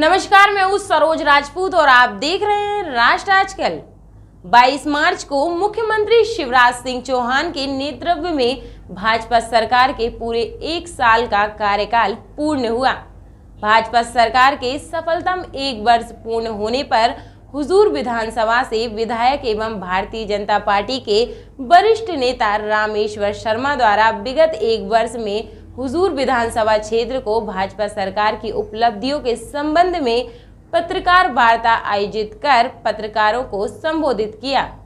नमस्कार, मैं हूं सरोज राजपूत और आप देख रहे हैं राष्ट्र आजकल। 22 मार्च को मुख्यमंत्री शिवराज सिंह चौहान के नेतृत्व में भाजपा सरकार के पूरे 1 साल का कार्यकाल पूर्ण हुआ। भाजपा सरकार के सफलतम 1 वर्ष पूर्ण होने पर हुजूर विधानसभा से विधायक एवं भारतीय जनता पार्टी के वरिष्ठ नेता रामेश्वर शर्मा द्वारा विगत 1 वर्ष में हुजूर विधानसभा क्षेत्र को भाजपा सरकार की उपलब्धियों के संबंध में पत्रकार वार्ता आयोजित कर पत्रकारों को संबोधित किया।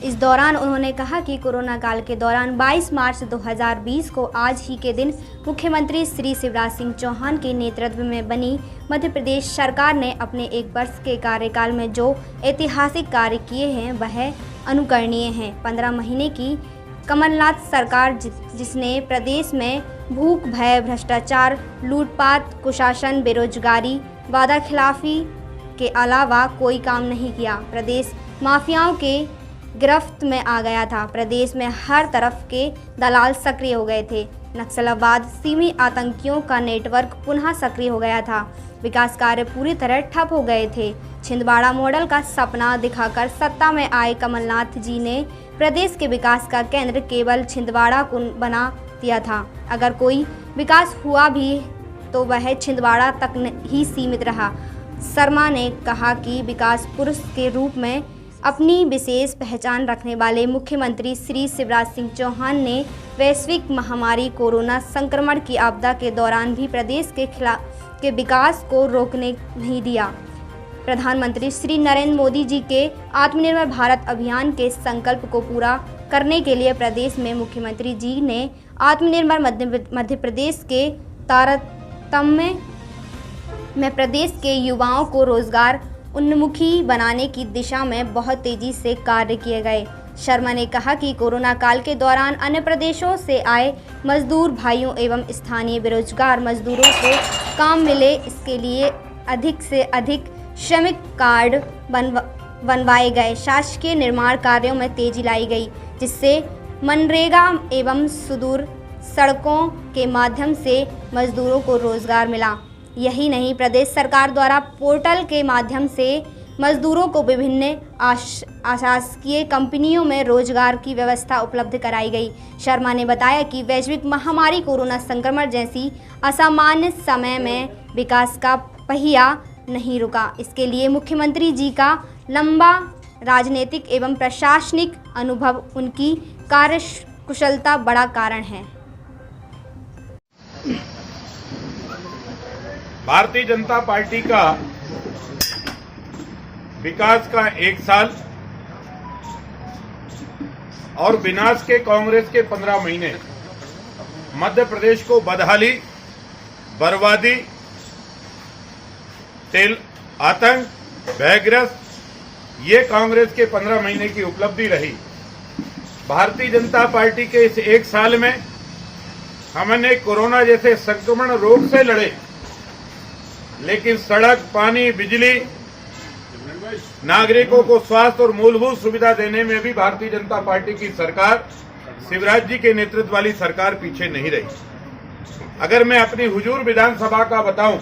इस दौरान उन्होंने कहा कि कोरोना काल के दौरान 22 मार्च 2020 को आज ही के दिन मुख्यमंत्री श्री शिवराज सिंह चौहान के नेतृत्व में बनी मध्य प्रदेश सरकार ने अपने 1 वर्ष के कार्यकाल में जो ऐतिहासिक कार्य किए हैं वह अनुकरणीय हैं। 15 महीने की कमलनाथ सरकार जिसने प्रदेश में भूख, भय, भ्रष्टाचार, लूटपाट, कुशासन, बेरोजगारी, वादा खिलाफी के अलावा कोई काम नहीं किया। प्रदेश माफियाओं के गिरफ्त में आ गया था। प्रदेश में हर तरफ के दलाल सक्रिय हो गए थे। नक्सलवाद, सीमी आतंकियों का नेटवर्क पुनः सक्रिय हो गया था। विकास कार्य पूरी तरह ठप हो गए थे। छिंदवाड़ा मॉडल का सपना दिखाकर सत्ता में आए कमलनाथ जी ने प्रदेश के विकास का केंद्र केवल छिंदवाड़ा को बना दिया था। अगर कोई विकास हुआ भी तो वह छिंदवाड़ा तक ही सीमित रहा। शर्मा ने कहा कि विकास पुरुष के रूप में अपनी विशेष पहचान रखने वाले मुख्यमंत्री श्री शिवराज सिंह चौहान ने वैश्विक महामारी कोरोना संक्रमण की आपदा के दौरान भी प्रदेश के विकास को रोकने नहीं दिया। प्रधानमंत्री श्री नरेंद्र मोदी जी के आत्मनिर्भर भारत अभियान के संकल्प को पूरा करने के लिए प्रदेश में मुख्यमंत्री जी ने आत्मनिर्भर मध्य प्रदेश के तारतम्य में प्रदेश के युवाओं को रोजगार उन्मुखी बनाने की दिशा में बहुत तेजी से कार्य किए गए। शर्मा ने कहा कि कोरोना काल के दौरान अन्य प्रदेशों से आए मजदूर भाइयों एवं स्थानीय बेरोजगार मजदूरों को काम मिले, इसके लिए अधिक से अधिक श्रमिक कार्ड बनवाए गए। शासकीय निर्माण कार्यों में तेजी लाई गई, जिससे मनरेगा एवं सुदूर सड़कों के माध्यम से मजदूरों को रोजगार मिला। यही नहीं, प्रदेश सरकार द्वारा पोर्टल के माध्यम से मजदूरों को विभिन्न अशासकीय कंपनियों में रोजगार की व्यवस्था उपलब्ध कराई गई। शर्मा ने बताया कि वैश्विक महामारी कोरोना संक्रमण जैसी असामान्य समय में विकास का पहिया नहीं रुका। इसके लिए मुख्यमंत्री जी का लंबा राजनीतिक एवं प्रशासनिक अनुभव, उनकी कार्यकुशलता बड़ा कारण है। भारतीय जनता पार्टी का विकास का 1 साल और विनाश के कांग्रेस के 15 महीने, मध्य प्रदेश को बदहाली, बर्बादी, तेल आतंक, भयग्रस्त, ये कांग्रेस के 15 महीने की उपलब्धि रही। भारतीय जनता पार्टी के इस 1 साल में हमने कोरोना जैसे संक्रमण रोग से लड़े, लेकिन सड़क, पानी, बिजली, नागरिकों को स्वास्थ्य और मूलभूत सुविधा देने में भी भारतीय जनता पार्टी की सरकार, शिवराज जी के नेतृत्व वाली सरकार पीछे नहीं रही। अगर मैं अपनी हुजूर विधानसभा का बताऊं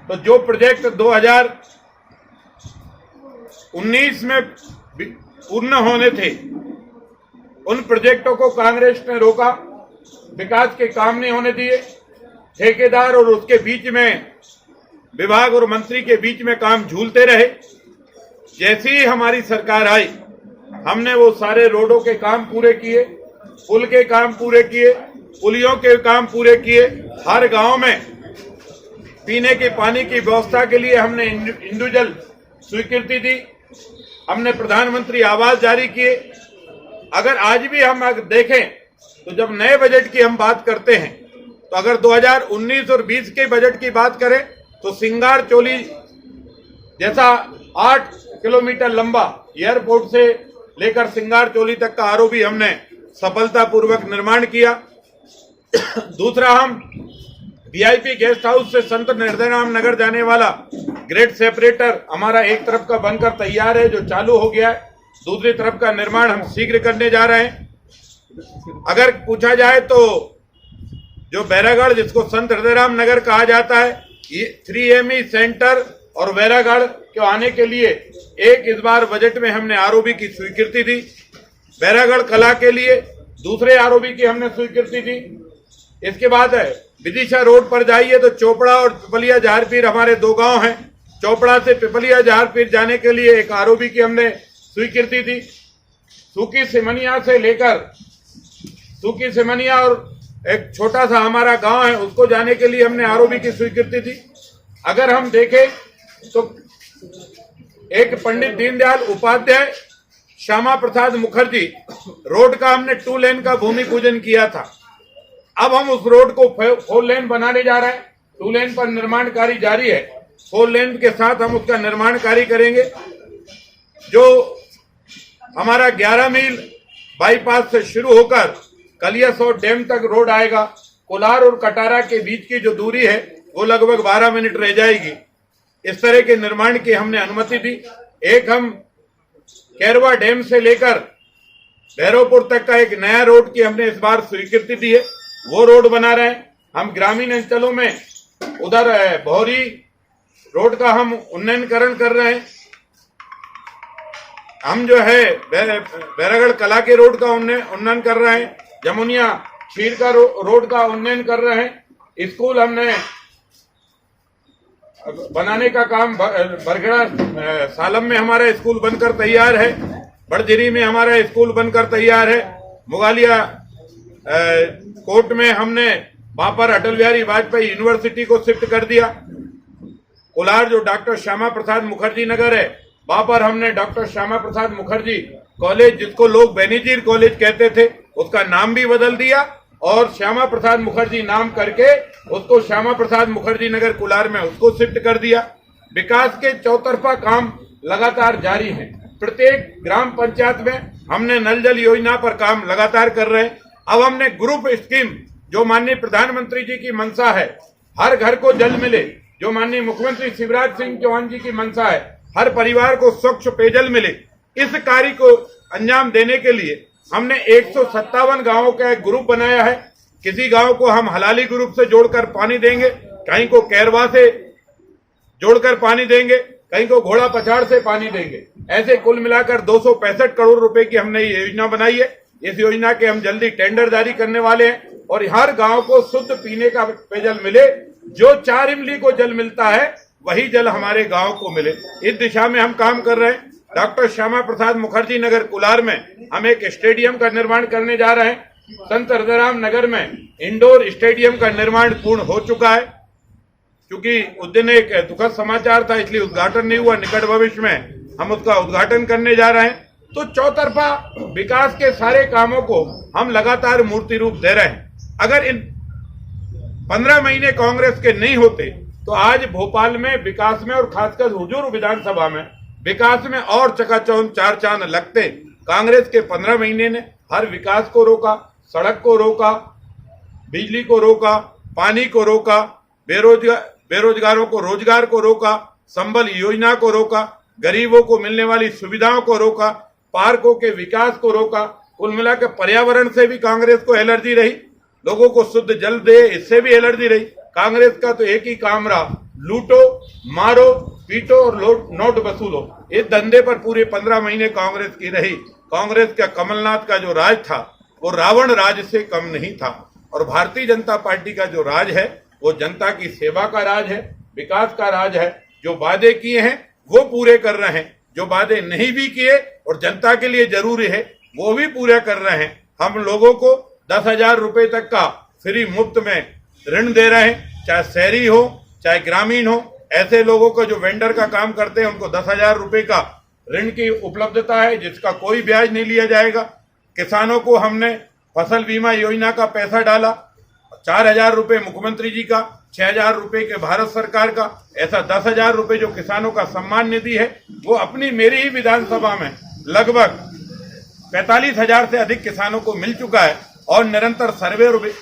तो जो प्रोजेक्ट 2019 में पूर्ण होने थे, उन प्रोजेक्टों को कांग्रेस ने रोका, विकास के काम नहीं होने दिए। ठेकेदार और उसके बीच में विभाग और मंत्री के बीच में काम झूलते रहे। जैसी ही हमारी सरकार आई, हमने वो सारे रोडों के काम पूरे किए, पुल के काम पूरे किए, पुलियों के काम पूरे किए। हर गांव में पीने के पानी की व्यवस्था के लिए हमने इंडिविजुअल स्वीकृति दी। हमने प्रधानमंत्री आवास जारी किए। अगर आज भी हम देखें तो जब नए बजट की हम बात करते हैं, तो अगर 2019 और 20 के बजट की बात करें तो सिंगार चोली जैसा 8 किलोमीटर लंबा एयरपोर्ट से लेकर सिंगार चोली तक का आरओबी हमने सफलतापूर्वक निर्माण किया। दूसरा, हम वीआईपी गेस्ट हाउस से संत निर्दयराम नगर जाने वाला ग्रेड सेपरेटर हमारा एक तरफ का बनकर तैयार है, जो चालू हो गया है। दूसरी तरफ का निर्माण हम शीघ्र करने जा रहे हैं। अगर पूछा जाए तो जो बैरागढ़, जिसको संत हृदयराम नगर कहा जाता है, ये 3ME सेंटर और वैरागढ़ के आने के लिए एक इस बार बजट में हमने आरओबी की स्वीकृति दी। वैरागढ़ कला के लिए दूसरे आरओबी की हमने स्वीकृति दी। इसके बाद है विदिशा रोड पर जाइए तो चोपड़ा और पिपलिया जहारपीर हमारे दो गांव हैं। चोपड़ा से पिपलिया जहारपीर जाने के लिए एक आरओबी की हमने स्वीकृति दी। सूकी सिमनिया से लेकर सूकी सिमनिया और एक छोटा सा हमारा गांव है उसको जाने के लिए हमने आरओबी की स्वीकृति दी। अगर हम देखें तो एक पंडित दीनदयाल उपाध्याय श्यामा प्रसाद मुखर्जी रोड का हमने 2 लेन का भूमि पूजन किया था। अब हम उस रोड को 4 लेन बनाने जा रहे हैं। 2 लेन पर निर्माण कार्य जारी है, 4 लेन के साथ हम उसका निर्माण कार्य करेंगे। जो हमारा 11 मील बाईपास से शुरू होकर कलियासोत डैम तक रोड आएगा, कोलार और कटारा के बीच की जो दूरी है वो लगभग 12 मिनट रह जाएगी। इस तरह के निर्माण की हमने अनुमति दी। एक हम कैरवा डैम से लेकर भैरवपुर तक का एक नया रोड की हमने इस बार स्वीकृति दी है, वो रोड बना रहे हैं। हम ग्रामीण अंचलों में उधर भौरी रोड का हम उन्नयनकरण कर रहे हैं। हम जो है बैरागढ़ कला के रोड का उन्नयन कर रहे हैं। जमुनिया खीर का रोड का उन्नयन कर रहे हैं। स्कूल हमने बनाने का काम बरगड़ा सालम में हमारा स्कूल बनकर तैयार है, बड़जिरी में हमारा स्कूल बनकर तैयार है, मुगालिया कोर्ट में हमने वहां पर अटल बिहारी वाजपेयी यूनिवर्सिटी को शिफ्ट कर दिया। कोलार जो डॉक्टर श्यामा प्रसाद मुखर्जी नगर है वहां पर हमने डॉक्टर श्यामा प्रसाद मुखर्जी कॉलेज, जिसको लोग बेनीजीर कॉलेज कहते थे, उसका नाम भी बदल दिया और श्यामा प्रसाद मुखर्जी नाम करके उसको श्यामा प्रसाद मुखर्जी नगर कोलार में उसको शिफ्ट कर दिया। विकास के चौतरफा काम लगातार जारी है। प्रत्येक ग्राम पंचायत में हमने नल जल योजना पर काम लगातार कर रहे हैं। अब हमने ग्रुप स्कीम, जो माननीय प्रधानमंत्री जी की मंशा है, हर घर को जल मिले, जो माननीय मुख्यमंत्री शिवराज सिंह चौहान जी की मंशा है, हर परिवार को स्वच्छ पेयजल मिले, इस कार्य को अंजाम देने के लिए हमने 157 गांवों का एक ग्रुप बनाया है। किसी गांव को हम हलाली ग्रुप से जोड़कर पानी देंगे, कहीं को कैरवा से जोड़कर पानी देंगे, कहीं को घोड़ा पछाड़ से पानी देंगे। ऐसे कुल मिलाकर 265 करोड़ रुपए की हमने ये योजना बनाई है। इस योजना के हम जल्दी टेंडर जारी करने वाले हैं और हर गांव को शुद्ध पीने का पेयजल मिले। जो 4 इमली को जल मिलता है वही जल हमारे गांव को मिले, इस दिशा में हम काम कर रहे हैं। डॉक्टर श्यामा प्रसाद मुखर्जी नगर कोलार में हम एक स्टेडियम का निर्माण करने जा रहे हैं। संत हृदयराम नगर में इंडोर स्टेडियम का निर्माण पूर्ण हो चुका है। क्योंकि उस दिन एक दुखद समाचार था, इसलिए उद्घाटन नहीं हुआ। निकट भविष्य में हम उसका उद्घाटन करने जा रहे हैं। तो चौतरफा विकास के सारे कामों को हम लगातार मूर्ति रूप दे रहे हैं। अगर इन 15 महीने कांग्रेस के नहीं होते तो आज भोपाल में विकास में और खासकर हुजूर विधानसभा में विकास में और चकाचौंध 4 चांद लगते। कांग्रेस के 15 महीने ने हर विकास को रोका, सड़क को रोका, बिजली को रोका, पानी को रोका, बेरोजगारों को रोजगार को रोका, संबल योजना को रोका, गरीबों को मिलने वाली सुविधाओं को रोका, पार्कों के विकास को रोका। कुल मिलाकर पर्यावरण से भी कांग्रेस को एलर्जी रही, लोगों को शुद्ध जल दे इससे भी एलर्जी रही। कांग्रेस का तो एक ही काम रहा, लूटो, मारो, पीटो और नोट वसूलो। इस धंधे पर पूरे 15 महीने कांग्रेस की रही। कांग्रेस का कमलनाथ का जो राज था वो रावण राज से कम नहीं था। और भारतीय जनता पार्टी का जो राज है वो जनता की सेवा का राज है, विकास का राज है। जो वादे किए हैं वो पूरे कर रहे हैं, जो वादे नहीं भी किए और जनता के लिए जरूरी है वो भी पूरा कर रहे हैं। हम लोगों को 10,000 रुपए तक का फ्री मुफ्त में ऋण दे रहे हैं, चाहे शहरी हो चाहे ग्रामीण हो। ऐसे लोगों को जो वेंडर का काम करते हैं उनको 10,000 रुपए का ऋण की उपलब्धता है, जिसका कोई ब्याज नहीं लिया जाएगा। किसानों को हमने फसल बीमा योजना का पैसा डाला, 4,000 रुपए मुख्यमंत्री जी का, 6,000 रुपए के भारत सरकार का, ऐसा 10,000 रुपए जो किसानों का सम्मान निधि है वो अपनी मेरी ही विधानसभा में लगभग 45,000 से अधिक किसानों को मिल चुका है और निरंतर सर्वे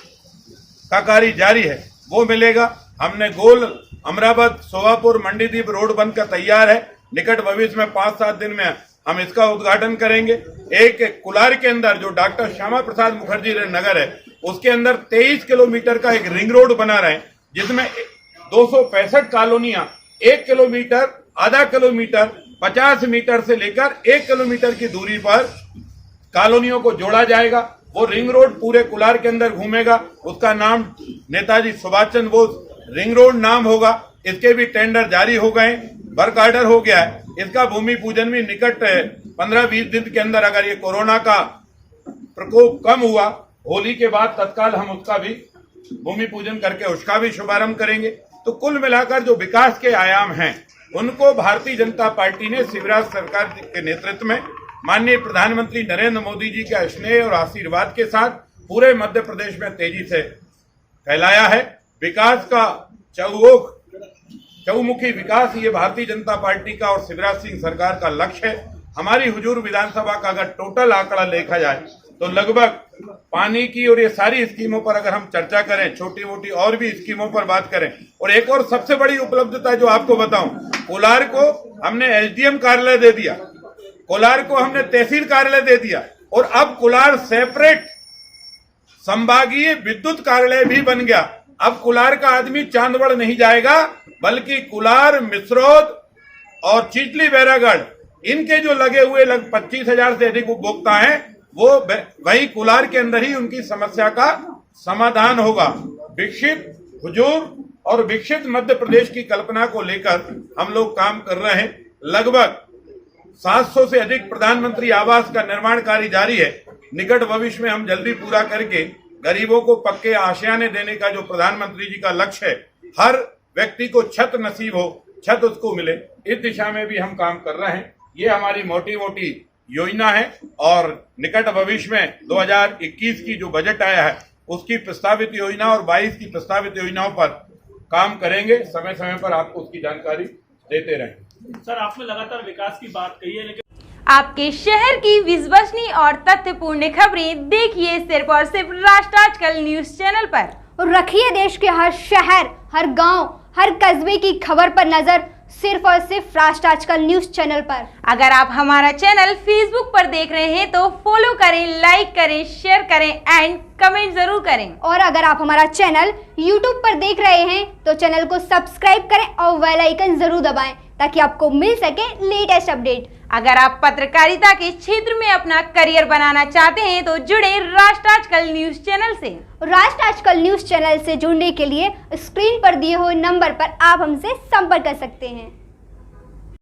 का कार्य जारी है, वो मिलेगा। हमने गोल अमरावत सोवापुर मंडीदीप रोड बनकर तैयार है। निकट भविष्य में 5-7 दिन में हम इसका उद्घाटन करेंगे। एक कोलार के अंदर जो डॉक्टर श्यामा प्रसाद मुखर्जी नगर है उसके अंदर 23 किलोमीटर का एक रिंग रोड बना रहे हैं, जिसमें 265 कॉलोनियां 1 किलोमीटर, आधा किलोमीटर, 50 मीटर से लेकर 1 किलोमीटर की दूरी पर कॉलोनियों को जोड़ा जाएगा। वो रिंग रोड पूरे कुलार के अंदर घूमेगा। उसका नाम नेताजी सुभाष चंद्र बोस रिंग रोड नाम होगा। इसके भी टेंडर जारी हो गए, वर्क ऑर्डर हो गया है। इसका भूमि पूजन भी निकट 15-20 दिन के अंदर, अगर ये कोरोना का प्रकोप कम हुआ, होली के बाद तत्काल हम उसका भी भूमि पूजन करके उसका भी शुभारंभ करेंगे। तो कुल मिलाकर जो विकास के आयाम हैं, उनको भारतीय जनता पार्टी ने शिवराज सरकार के नेतृत्व में माननीय प्रधानमंत्री नरेंद्र मोदी जी के स्नेह और आशीर्वाद के साथ पूरे मध्य प्रदेश में तेजी से फैलाया है। विकास का चहुमुखी विकास, ये भारतीय जनता पार्टी का और शिवराज सिंह सरकार का लक्ष्य है। हमारी हुजूर विधानसभा का अगर टोटल आंकड़ा देखा जाए तो लगभग पानी की और ये सारी स्कीमों पर अगर हम चर्चा करें, छोटी मोटी और भी स्कीमों पर बात करें, और एक और सबसे बड़ी उपलब्धता जो आपको बताऊं, कोलार को हमने एसडीएम कार्यालय दे दिया, कोलार को हमने तहसील कार्यालय दे दिया, और अब कोलार सेपरेट संभागीय विद्युत कार्यालय भी बन गया। अब कोलार का आदमी चांदवड़ नहीं जाएगा, बल्कि कोलार, मिसरौद और चिचली, बैरागढ़, इनके जो लगे हुए 25,000 से अधिक उपभोक्ता हैं, वो वही कोलार के अंदर ही उनकी समस्या का समाधान होगा। विकसित हुजूर और विकसित मध्य प्रदेश की कल्पना को लेकर हम लोग काम कर रहे हैं। लगभग 700 से अधिक प्रधानमंत्री आवास का निर्माण कार्य जारी है। निकट भविष्य में हम जल्दी पूरा करके गरीबों को पक्के आशियाने देने का जो प्रधानमंत्री जी का लक्ष्य है, हर व्यक्ति को छत नसीब हो, छत उसको मिले, इस दिशा में भी हम काम कर रहे हैं। ये हमारी मोटी योजना है, और निकट भविष्य में 2021 की जो बजट आया है, उसकी प्रस्तावित योजना और 22 की प्रस्तावित योजनाओं पर काम करेंगे। समय समय पर आपको उसकी जानकारी देते रहेंगे। सर, आपने लगातार विकास की बात कही है, लेकिन आपके शहर की विश्वसनीय और तथ्यपूर्ण खबरें देखिए सिर्फ और सिर्फ राष्ट्र आजकल न्यूज चैनल पर, और रखिए देश के हर शहर, हर गांव, हर कस्बे की खबर पर नजर सिर्फ और सिर्फ राष्ट्र आजकल न्यूज चैनल पर। अगर आप हमारा चैनल फेसबुक पर देख रहे हैं तो फॉलो करें, लाइक करें, शेयर करें एंड कमेंट जरूर करें। और अगर आप हमारा चैनल यूट्यूब पर देख रहे हैं तो चैनल को सब्सक्राइब करें और बेल आइकन जरूर दबाएं, ताकि आपको मिल सके लेटेस्ट अपडेट। अगर आप पत्रकारिता के क्षेत्र में अपना करियर बनाना चाहते हैं तो जुड़े राष्ट्र आजकल न्यूज चैनल से। राष्ट्र आजकल न्यूज चैनल से जुड़ने के लिए स्क्रीन पर दिए हुए नंबर पर आप हमसे संपर्क कर सकते हैं।